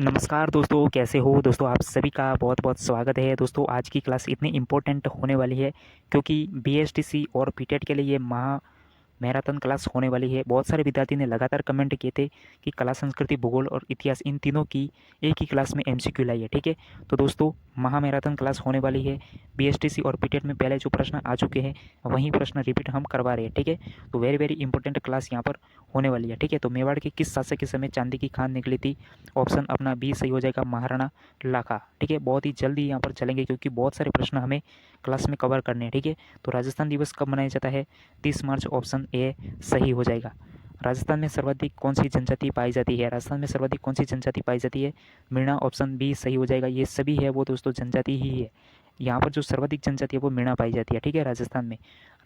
नमस्कार दोस्तों, कैसे हो दोस्तों। आप सभी का बहुत बहुत स्वागत है दोस्तों। आज की क्लास इतनी इम्पोर्टेंट होने वाली है क्योंकि बीएसटीसी और बीटेट के लिए ये मैराथन क्लास होने वाली है। बहुत सारे विद्यार्थी ने लगातार कमेंट किए थे कि कला, संस्कृति, भूगोल और इतिहास इन तीनों की एक ही क्लास में एमसीक्यू लाइए। ठीक है, तो दोस्तों मैराथन क्लास होने वाली है। बीएसटीसी और बीटेट में पहले जो प्रश्न आ चुके हैं वही प्रश्न रिपीट हम करवा रहे हैं। ठीक है, तो वेरी वेरी इंपॉर्टेंट क्लास यहाँ पर होने वाली है। ठीक है, तो मेवाड़ के किस शासक के समय चांदी की खान निकली थी? ऑप्शन अपना बी सही हो जाएगा, महाराणा लाखा। ठीक है, बहुत ही जल्दी यहाँ पर चलेंगे क्योंकि बहुत सारे प्रश्न हमें क्लास में कवर करने हैं। ठीक है, तो राजस्थान दिवस कब मनाया जाता है? 30 मार्च, ऑप्शन ए सही हो जाएगा। राजस्थान में सर्वाधिक कौन सी जनजाति पाई जाती है? राजस्थान में सर्वाधिक कौन सी जनजाति पाई जाती है? मीणा, ऑप्शन बी सही हो जाएगा। ये सभी है वो दोस्तों जनजाति ही है। यहाँ पर जो सर्वाधिक जनजाति है वो मीणा पाई जाती है। ठीक है, राजस्थान में।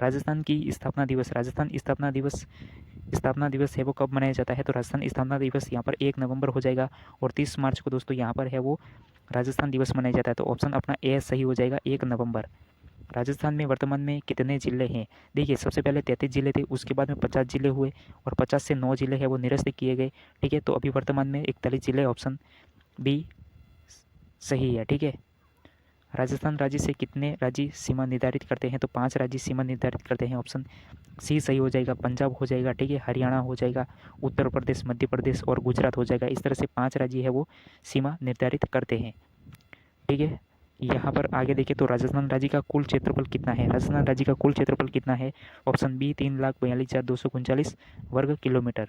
राजस्थान की स्थापना दिवस, राजस्थान स्थापना दिवस है वो कब मनाया जाता है? तो राजस्थान स्थापना दिवस यहाँ पर 1 नवंबर हो जाएगा और 30 मार्च को दोस्तों यहाँ पर है वो राजस्थान दिवस मनाया जाता है। तो ऑप्शन अपना ए सही हो जाएगा, 1 नवंबर। राजस्थान में वर्तमान में कितने ज़िले हैं? देखिए, सबसे पहले 33 ज़िले थे, उसके बाद में 50 ज़िले हुए और 50 से 9 ज़िले हैं वो निरस्त किए गए। ठीक है, तो अभी वर्तमान में 41 ज़िले, ऑप्शन बी सही है। ठीक है, राजस्थान राज्य से कितने राज्य सीमा निर्धारित करते हैं? तो 5 राज्य सीमा निर्धारित करते हैं, ऑप्शन सी सही हो जाएगा। पंजाब हो जाएगा, ठीक है, हरियाणा हो जाएगा, उत्तर प्रदेश, मध्य प्रदेश और गुजरात हो जाएगा। इस तरह से 5 राज्य है वो सीमा निर्धारित करते हैं। ठीक है, यहाँ पर आगे देखें तो राजस्थान राज्य का कुल क्षेत्रफल कितना है? राजस्थान राज्य का कुल क्षेत्रफल कितना है? ऑप्शन बी 3,42,239 वर्ग किलोमीटर।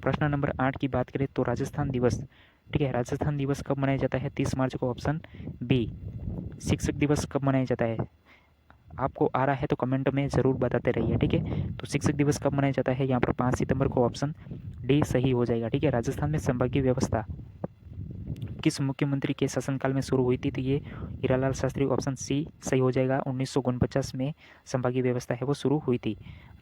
प्रश्न नंबर 8 की बात करें तो राजस्थान दिवस, ठीक है, राजस्थान दिवस कब मनाया जाता है? 30 मार्च को, ऑप्शन बी। शिक्षक दिवस कब मनाया जाता है? आपको आ रहा है तो कमेंट में ज़रूर बताते रहिए। ठीक है, तो शिक्षक दिवस कब मनाया जाता है? यहाँ पर 5 सितंबर को, ऑप्शन डी सही हो जाएगा। ठीक है, राजस्थान में संभागीय व्यवस्था किस मुख्यमंत्री के शासनकाल में शुरू हुई थी? तो ये हीरालाल शास्त्री, ऑप्शन सी सही हो जाएगा। 1949 में संभागीय व्यवस्था है वो शुरू हुई थी।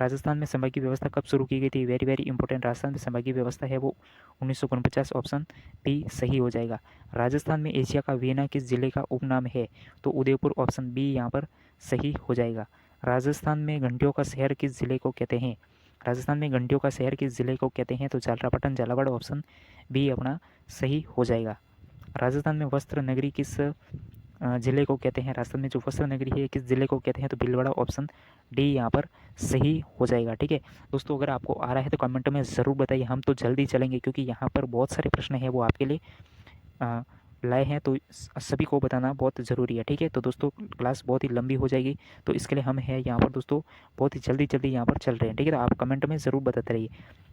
राजस्थान में संभागीय व्यवस्था कब शुरू की गई थी? Very very important. राजस्थान में संभागीय व्यवस्था है वो 1949, ऑप्शन बी सही हो जाएगा। राजस्थान में एशिया का वियना किस जिले का उपनाम है? तो उदयपुर, ऑप्शन बी यहाँ पर सही हो जाएगा। राजस्थान में घंटियों का शहर किस जिले को कहते हैं? राजस्थान में घंटियों का शहर किस जिले को कहते हैं? तो झालरापाटन, झालावाड़, ऑप्शन बी अपना सही हो जाएगा। राजस्थान में वस्त्र नगरी किस जिले को कहते हैं? राजस्थान में जो वस्त्र नगरी है किस जिले को कहते हैं? तो भीलवाड़ा, ऑप्शन डी यहाँ पर सही हो जाएगा। ठीक है दोस्तों, अगर आपको आ रहा है तो कमेंट में ज़रूर बताइए। हम तो जल्दी चलेंगे क्योंकि यहाँ पर बहुत सारे प्रश्न हैं वो आपके लिए लाए हैं, तो सभी को बताना बहुत ज़रूरी है। ठीक है, तो दोस्तों क्लास बहुत ही लंबी हो जाएगी, तो इसके लिए हम हैं यहाँ पर दोस्तों बहुत ही जल्दी जल्दी यहाँ पर चल रहे हैं। ठीक है, तो आप कमेंट में ज़रूर बताते रहिए।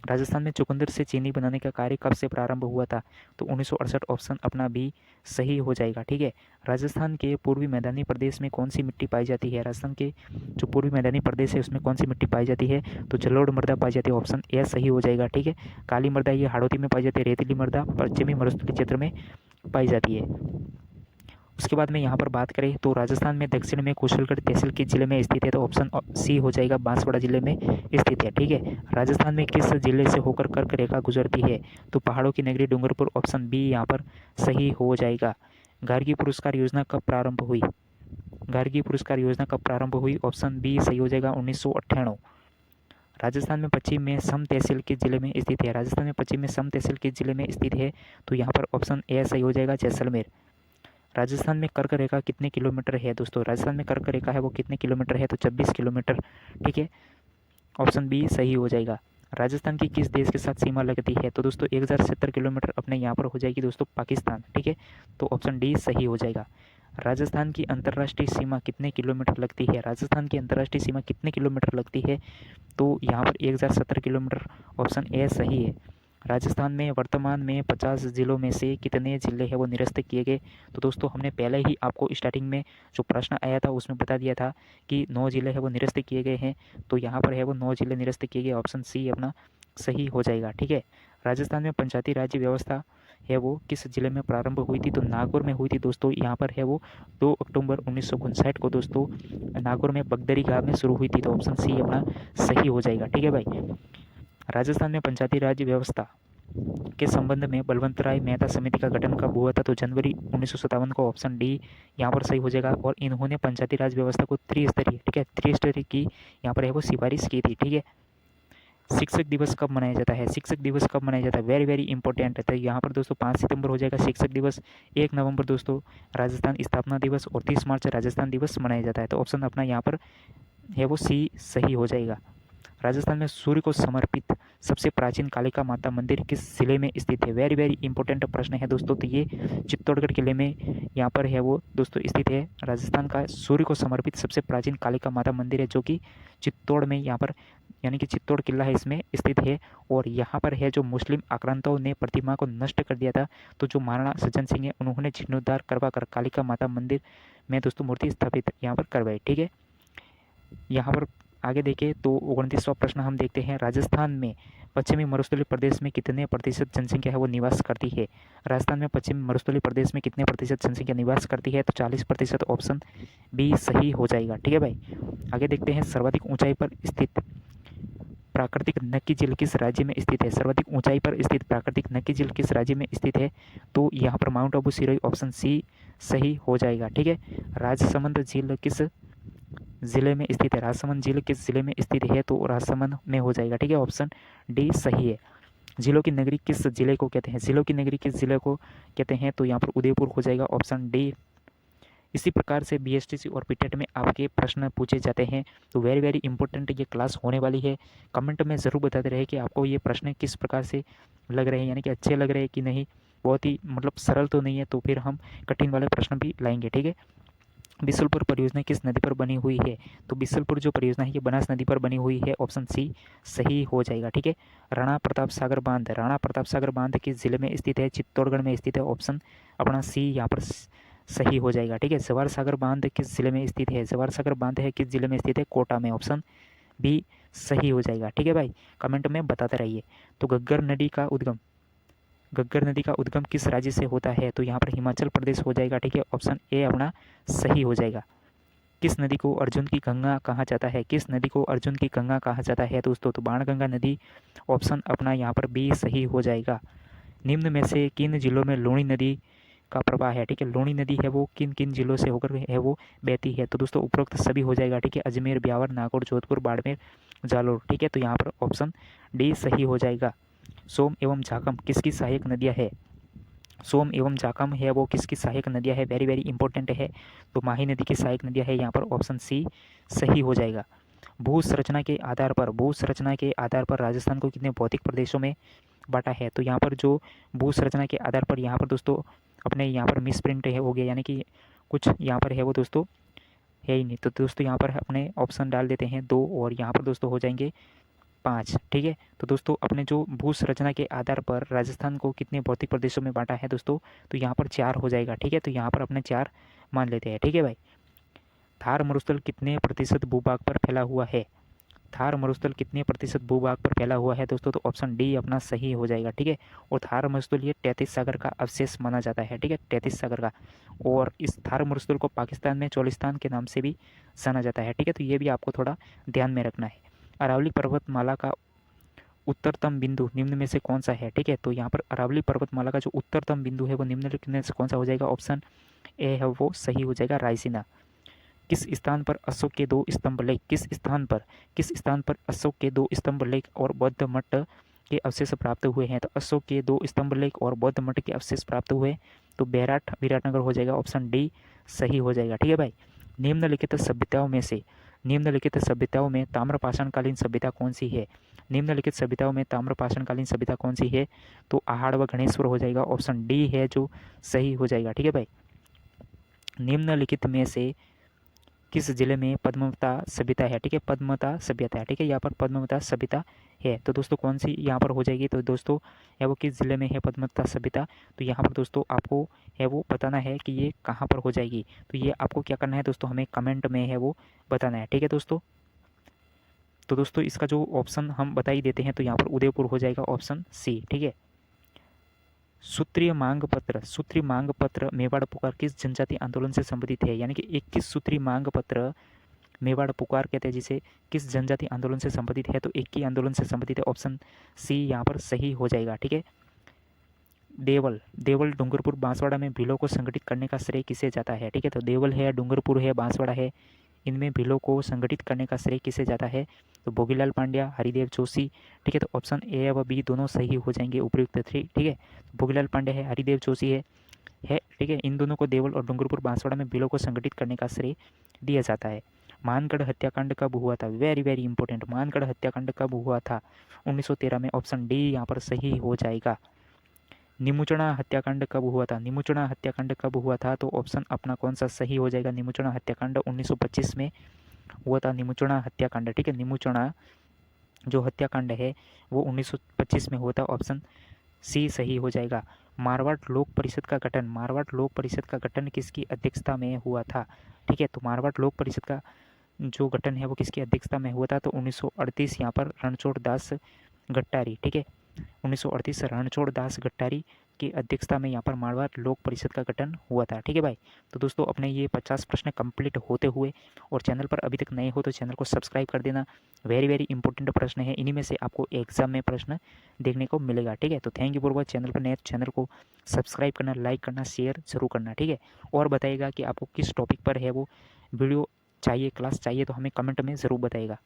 राजस्थान में चुकंदर से चीनी बनाने का कार्य कब से प्रारंभ हुआ था? तो 1968, ऑप्शन अपना भी सही हो जाएगा। ठीक है, राजस्थान के पूर्वी मैदानी प्रदेश में कौन सी मिट्टी पाई जाती है? राजस्थान के जो पूर्वी मैदानी प्रदेश है उसमें कौन सी मिट्टी पाई जाती है? तो जलोढ़ मृदा पाई जाती है, ऑप्शन ए सही हो जाएगा। ठीक है, काली मृदा ये हाड़ौती में पाई जाती है, रेतीली मृदा पश्चिमी मरुस्थलीय क्षेत्र में पाई जाती है। उसके बाद में यहाँ पर बात करें तो राजस्थान में दक्षिण में कुशलगढ़ तहसील किस जिले में स्थित है? तो ऑप्शन सी हो जाएगा, बांसवाड़ा जिले में स्थित है। ठीक है, राजस्थान में किस जिले से होकर कर्क रेखा गुजरती है? तो पहाड़ों की नगरी डूंगरपुर, ऑप्शन बी यहाँ पर सही हो जाएगा। गार्गी पुरस्कार योजना कब प्रारंभ हुई? गार्गी पुरस्कार योजना कब प्रारंभ हुई? ऑप्शन बी सही हो जाएगा, 1998। राजस्थान में पश्चिम में सम तहसील किस जिले में स्थित है? राजस्थान में पश्चिम में सम तहसील किस जिले में स्थित है? तो यहाँ पर ऑप्शन ए सही हो जाएगा, जैसलमेर। राजस्थान में कर्क रेखा कितने किलोमीटर है? दोस्तों राजस्थान में कर्क रेखा है वो कितने किलोमीटर है? तो 26 किलोमीटर। ठीक है, ऑप्शन बी सही हो जाएगा। राजस्थान की किस देश के साथ सीमा लगती है? तो दोस्तों 1070 किलोमीटर अपने यहाँ पर हो जाएगी दोस्तों, पाकिस्तान। ठीक है, तो ऑप्शन डी सही हो जाएगा। राजस्थान की अंतर्राष्ट्रीय सीमा कितने किलोमीटर लगती है? राजस्थान की अंतर्राष्ट्रीय सीमा कितने किलोमीटर लगती है? तो यहाँ पर 1070 किलोमीटर, ऑप्शन ए सही है। राजस्थान में वर्तमान में 50 ज़िलों में से कितने ज़िले हैं वो निरस्त किए गए? तो दोस्तों हमने पहले ही आपको स्टार्टिंग में जो प्रश्न आया था उसमें बता दिया था कि 9 ज़िले हैं वो निरस्त किए गए हैं, तो यहाँ पर है वो 9 ज़िले निरस्त किए गए, ऑप्शन सी अपना सही हो जाएगा। ठीक है, राजस्थान में पंचायती राज व्यवस्था है वो किस जिले में प्रारंभ हुई थी? तो नागौर में हुई थी दोस्तों। यहाँ पर है वो 2 अक्टूबर 1959 को दोस्तों नागौर में बगदरी गाँव में शुरू हुई थी, तो ऑप्शन सी अपना सही हो जाएगा। ठीक है भाई, राजस्थान में पंचायती राज व्यवस्था के संबंध में बलवंत राय मेहता समिति का गठन कब हुआ था? तो जनवरी 1957 को, ऑप्शन डी यहाँ पर सही हो जाएगा। और इन्होंने पंचायती राज व्यवस्था को त्रिस्तरीय, ठीक है, त्रिस्तरीय की यहाँ पर है वो सिफारिश की थी। ठीक है, शिक्षक दिवस कब मनाया जाता है? शिक्षक दिवस कब मनाया जाता है? वेरी वेरी इंपॉर्टेंट है। तो यहाँ पर दोस्तों 5 सितंबर हो जाएगा शिक्षक दिवस, 1 नवंबर दोस्तों राजस्थान स्थापना दिवस और 30 मार्च राजस्थान दिवस मनाया जाता है। तो ऑप्शन अपना यहाँ पर है वो सी सही हो जाएगा। राजस्थान में सूर्य को समर्पित सबसे प्राचीन कालिका माता मंदिर किस जिले में स्थित है? वेरी वेरी इंपॉर्टेंट प्रश्न है दोस्तों। तो ये चित्तौड़गढ़ किले में यहाँ पर है वो दोस्तों स्थित है। राजस्थान का सूर्य को समर्पित सबसे प्राचीन कालिका माता मंदिर है जो कि चित्तौड़ में यहाँ पर यानी कि चित्तौड़ किला है इसमें स्थित है। और यहाँ पर है जो मुस्लिम आक्रांताओं ने प्रतिमा को नष्ट कर दिया था, तो जो महाराणा सज्जन सिंह है उन्होंने जीर्णोद्धार करवा कर कालिका माता मंदिर में दोस्तों मूर्ति स्थापित यहाँ पर करवाई। ठीक है, यहाँ पर आगे देखें तो 29वां प्रश्न हम देखते हैं। राजस्थान में पश्चिमी मरुस्थलीय प्रदेश में कितने प्रतिशत जनसंख्या है वो निवास करती है? राजस्थान में पश्चिमी मरुस्थलीय प्रदेश में कितने प्रतिशत जनसंख्या निवास करती है? तो 40%। ऑप्शन बी सही हो जाएगा। ठीक है भाई, आगे देखते हैं। सर्वाधिक ऊंचाई पर स्थित प्राकृतिक नक्की झील किस राज्य में स्थित है? सर्वाधिक ऊंचाई पर स्थित प्राकृतिक नक्की झील किस राज्य में स्थित है? तो यहाँ पर mount Abu Sirohi, option C सही हो जाएगा। ठीक है, राजसमंद झील किस जिले में स्थित है? राजसमंद झील किस जिले में स्थित है? तो राजसमंद में हो जाएगा। ठीक है, ऑप्शन डी सही है। जिलों की नगरी किस जिले को कहते हैं? जिलों की नगरी किस जिले को कहते हैं? तो यहाँ पर उदयपुर हो जाएगा, ऑप्शन डी। इसी प्रकार से बीएसटीसी और पीटेट में आपके प्रश्न पूछे जाते हैं। तो वेरी वेरी इंपॉर्टेंट ये क्लास होने वाली है। कमेंट में ज़रूर बताते रहे कि आपको ये प्रश्न किस प्रकार से लग रहे हैं, यानी कि अच्छे लग रहे हैं कि नहीं। बहुत ही मतलब सरल तो नहीं है, तो फिर हम कठिन वाले प्रश्न भी लाएंगे। ठीक है, बिसलपुर परियोजना किस नदी पर बनी हुई है? तो बिसलपुर जो परियोजना है ये बनास नदी पर बनी हुई है, ऑप्शन सी सही हो जाएगा। ठीक है, राणा प्रताप सागर बांध, राणा प्रताप सागर बांध किस जिले में स्थित है? चित्तौड़गढ़ में स्थित है, ऑप्शन अपना सी यहाँ पर सही हो जाएगा। ठीक है, जवाहर सागर बांध किस जिले में स्थित है? जवाहर सागर बांध है किस जिले में स्थित है? कोटा में, ऑप्शन बी सही हो जाएगा। ठीक है भाई, कमेंट में बताते रहिए। तो घग्गर नदी का उद्गम किस राज्य से होता है? तो यहाँ पर हिमाचल प्रदेश हो जाएगा। ठीक है, ऑप्शन ए अपना सही हो जाएगा। किस नदी को अर्जुन की गंगा कहा जाता है? किस नदी को अर्जुन की गंगा कहा जाता है दोस्तों? तो बाणगंगा नदी, ऑप्शन अपना यहाँ पर बी सही हो जाएगा। निम्न में से किन जिलों में लूणी नदी का प्रवाह है? ठीक है, लूणी नदी है वो किन किन जिलों से होकर है वो बहती है? तो दोस्तों उपरोक्त सभी हो जाएगा। ठीक है, अजमेर, ब्यावर, नागौर, जोधपुर, बाड़मेर, जालोर। ठीक है, तो यहाँ पर ऑप्शन डी सही हो जाएगा। सोम एवं झाकम किसकी सहायक नदियाँ है? सोम एवं झाकम है वो किसकी सहायक नदियाँ है? वेरी वेरी इंपॉर्टेंट है। तो माही नदी की सहायक नदियाँ है, यहाँ पर ऑप्शन सी सही हो जाएगा। भू संरचना के आधार पर राजस्थान को कितने भौतिक प्रदेशों में बांटा है? तो यहाँ पर जो भू संरचना के आधार पर यहाँ पर दोस्तों अपने यहाँ पर मिस प्रिंट है हो गया, यानी कि कुछ यहाँ पर है वो दोस्तों है ही नहीं। तो दोस्तों यहाँ पर अपने ऑप्शन डाल देते हैं 2 और यहाँ पर दोस्तों हो जाएंगे 5। ठीक है, तो दोस्तों अपने जो भू संरचना के आधार पर राजस्थान को कितने भौतिक प्रदेशों में बांटा है दोस्तों? तो यहाँ पर 4 हो जाएगा। ठीक है, तो यहाँ पर अपने 4 मान लेते हैं। ठीक है भाई, थार मरुस्थल कितने प्रतिशत भूभाग पर फैला हुआ है? थार मरुस्थल कितने प्रतिशत भूभाग पर फैला हुआ है दोस्तों? तो ऑप्शन डी अपना सही हो जाएगा। ठीक है, और थार मरुस्थल ये 33 सागर का अवशेष माना जाता है। ठीक है, 33 सागर का। और इस थार मरुस्थल को पाकिस्तान में चोलिस्तान के नाम से भी जाना जाता है। ठीक है, तो ये भी आपको थोड़ा ध्यान में रखना है। अरावली पर्वतमाला का उत्तरतम बिंदु निम्न में से कौन सा है? ठीक है, तो यहाँ पर अरावली पर्वतमाला का जो उत्तरतम बिंदु है वो निम्नलिखित में से कौन सा हो जाएगा? ऑप्शन ए है वो सही हो जाएगा, रायसीना। किस स्थान पर अशोक के 2 स्तंभ लेख किस स्थान पर अशोक के 2 स्तंभ लेख और बौद्ध मठ के अवशेष प्राप्त हुए हैं? तो अशोक के 2 स्तंभ लेख और बौद्ध मठ के अवशेष प्राप्त हुए, तो विराटनगर हो जाएगा, ऑप्शन डी सही हो जाएगा। ठीक है भाई, निम्नलिखित सभ्यताओं में ताम्रपाषाणकालीन सभ्यता कौन सी है? निम्नलिखित सभ्यताओं में ताम्रपाषाणकालीन सभ्यता कौन सी है? तो आहाड़ व गणेश्वर हो जाएगा, ऑप्शन डी है जो सही हो जाएगा। ठीक है भाई, निम्नलिखित में से किस जिले में पद्मवता सभ्यता है? ठीक है, पद्मवता सभ्यता है। ठीक है, यहाँ पर पद्मवता सभ्यता है, तो दोस्तों कौन सी यहाँ पर हो जाएगी? तो दोस्तों है वो किस जिले में है पद्मवता सभ्यता? तो यहाँ पर दोस्तों आपको है वो बताना है कि ये कहाँ पर हो जाएगी। तो ये आपको क्या करना है दोस्तों, हमें कमेंट में है वो बताना है। ठीक है दोस्तों, तो दोस्तों इसका जो ऑप्शन हम बता ही देते हैं, तो यहाँ पर उदयपुर हो जाएगा, ऑप्शन सी। ठीक है, सूत्रीय मांग पत्र मेवाड़ पुकार किस जनजाति आंदोलन से संबंधित है? यानी कि 21 सूत्री मांग पत्र मेवाड़ पुकार कहते हैं जिसे, किस जनजाति आंदोलन से संबंधित है? तो 21 आंदोलन से संबंधित है, ऑप्शन सी यहाँ पर सही हो जाएगा। ठीक है, देवल डूंगरपुर बांसवाड़ा में भीलों को संगठित करने का श्रेय किसे जाता है? ठीक है, तो देवल है, डूंगरपुर है, बांसवाड़ा है, इनमें भीलों को संगठित करने का श्रेय किसे जाता है? तो भोगीलाल पांड्या, हरिदेव जोशी। ठीक है, तो ऑप्शन ए व बी दोनों सही हो जाएंगे उपयुक्त थ्री। ठीक है, भोगीलाल पांड्या है, हरिदेव जोशी है। ठीक है, इन दोनों को देवल और डूंगरपुर बांसवाड़ा में भीलों को संगठित करने का श्रेय दिया जाता है। मानगढ़ हत्याकांड कब हुआ था? Very very important. मानगढ़ हत्याकांड कब हुआ था? 1913 में। ऑप्शन डी यहाँ पर सही हो जाएगा। निमुचणा हत्याकांड कब हुआ था? निमुचणा हत्याकांड कब हुआ था? तो ऑप्शन अपना कौन सा सही हो जाएगा? निमुचणा हत्याकांड 1925 में हुआ था। निमुचणा हत्याकांड। ठीक है, निमुचणा जो हत्याकांड है वो 1925 में हुआ था। ऑप्शन सी सही हो जाएगा। मारवाड़ लोक परिषद का गठन, मारवाड़ लोक परिषद का गठन किसकी अध्यक्षता में हुआ था? ठीक है, तो मारवाड़ लोक परिषद का जो गठन है वो किसकी अध्यक्षता में हुआ था? तो 1938 यहाँ पर रणछोड़ दास गट्टारी। ठीक है, 1938 रणछोड़ दास गट्टारी की अध्यक्षता में यहाँ पर मारवाड़ लोक परिषद का गठन हुआ था। ठीक है भाई, तो दोस्तों अपने ये 50 प्रश्न कंप्लीट होते हुए, और चैनल पर अभी तक नए हो तो चैनल को सब्सक्राइब कर देना। वेरी वेरी इंपॉर्टेंट प्रश्न है, इन्हीं में से आपको एग्जाम में प्रश्न देखने को मिलेगा। ठीक है, तो thank you for watch. Channel पर नए चैनल को सब्सक्राइब करना, लाइक करना, शेयर जरूर करना। ठीक है, और बताइएगा कि आपको किस टॉपिक पर है वो वीडियो चाहिए, क्लास चाहिए, तो हमें कमेंट में ज़रूर बताइएगा।